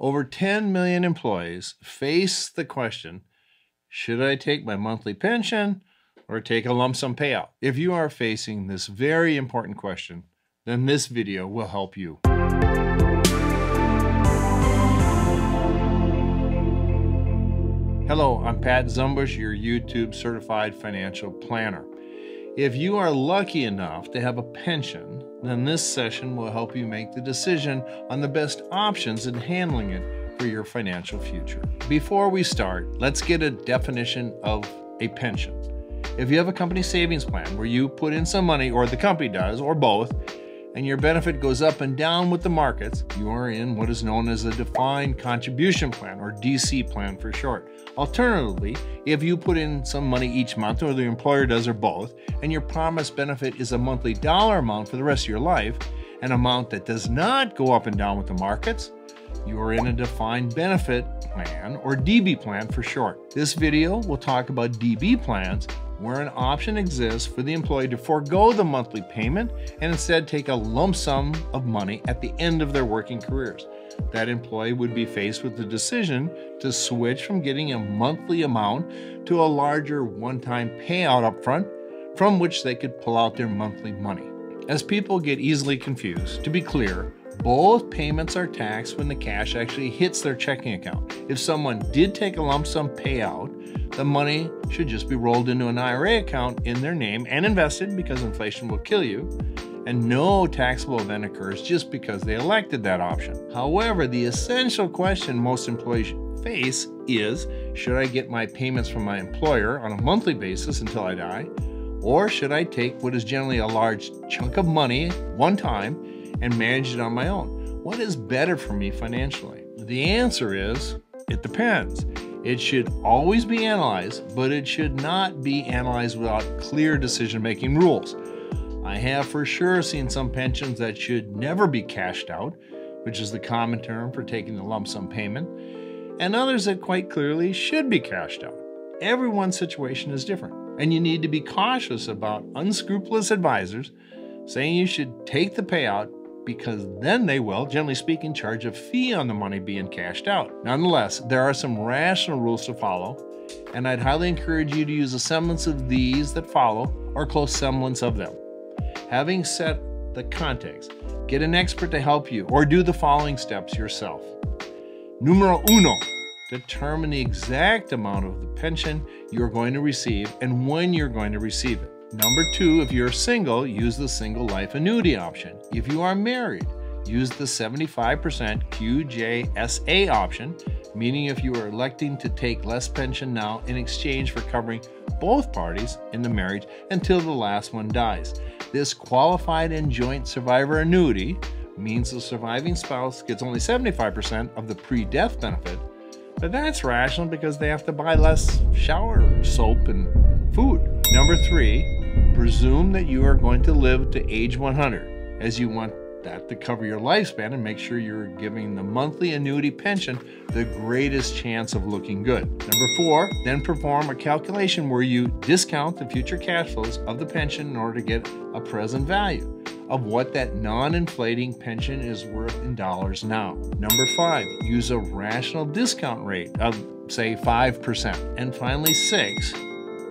Over 10 million employees face the question, should I take my monthly pension or take a lump sum payout? If you are facing this very important question, then this video will help you. Hello, I'm Pat Zumbush, your YouTube certified financial planner. If you are lucky enough to have a pension, then this session will help you make the decision on the best options in handling it for your financial future. Before we start, let's get a definition of a pension. If you have a company savings plan where you put in some money, or the company does, or both, and your benefit goes up and down with the markets, you are in what is known as a defined contribution plan, or DC plan for short. Alternatively, if you put in some money each month, or the employer does, or both, and your promised benefit is a monthly dollar amount for the rest of your life, an amount that does not go up and down with the markets, you are in a defined benefit plan, or DB plan for short. This video will talk about DB plans, where an option exists for the employee to forego the monthly payment and instead take a lump sum of money at the end of their working careers. That employee would be faced with the decision to switch from getting a monthly amount to a larger one-time payout upfront from which they could pull out their monthly money. As people get easily confused, to be clear, both payments are taxed when the cash actually hits their checking account. If someone did take a lump sum payout, the money should just be rolled into an IRA account in their name and invested, because inflation will kill you, and no taxable event occurs just because they elected that option. However, the essential question most employees face is, should I get my payments from my employer on a monthly basis until I die? Or should I take what is generally a large chunk of money one time and manage it on my own? What is better for me financially? The answer is, it depends. It should always be analyzed, but it should not be analyzed without clear decision-making rules. I have for sure seen some pensions that should never be cashed out, which is the common term for taking the lump sum payment, and others that quite clearly should be cashed out. Everyone's situation is different, and you need to be cautious about unscrupulous advisors saying you should take the payout, because then they will, generally speaking, charge a fee on the money being cashed out. Nonetheless, there are some rational rules to follow, and I'd highly encourage you to use a semblance of these that follow, or close semblance of them. Having set the context, get an expert to help you, or do the following steps yourself. Numero uno, determine the exact amount of the pension you're going to receive and when you're going to receive it. Number two, if you're single, use the single life annuity option. If you are married, use the 75% QJSA option, meaning if you are electing to take less pension now in exchange for covering both parties in the marriage until the last one dies. This qualified and joint survivor annuity means the surviving spouse gets only 75% of the pre-death benefit, but that's rational because they have to buy less shower soap and food. Number three, presume that you are going to live to age 100, as you want that to cover your lifespan and make sure you're giving the monthly annuity pension the greatest chance of looking good. Number four, then perform a calculation where you discount the future cash flows of the pension in order to get a present value of what that non-inflating pension is worth in dollars now. Number five, use a rational discount rate of, say, 5%. And finally, six,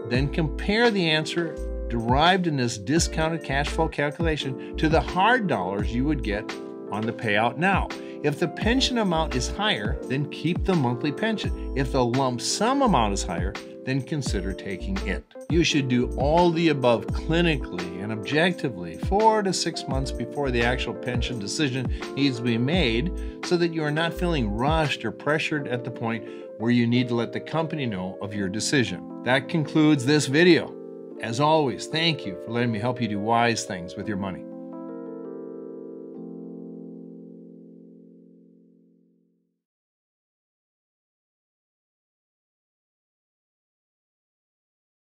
then compare the answer derived in this discounted cash flow calculation to the hard dollars you would get on the payout now. If the pension amount is higher, then keep the monthly pension. If the lump sum amount is higher, then consider taking it. You should do all the above clinically and objectively 4 to 6 months before the actual pension decision needs to be made, so that you are not feeling rushed or pressured at the point where you need to let the company know of your decision. That concludes this video. As always, thank you for letting me help you do wise things with your money.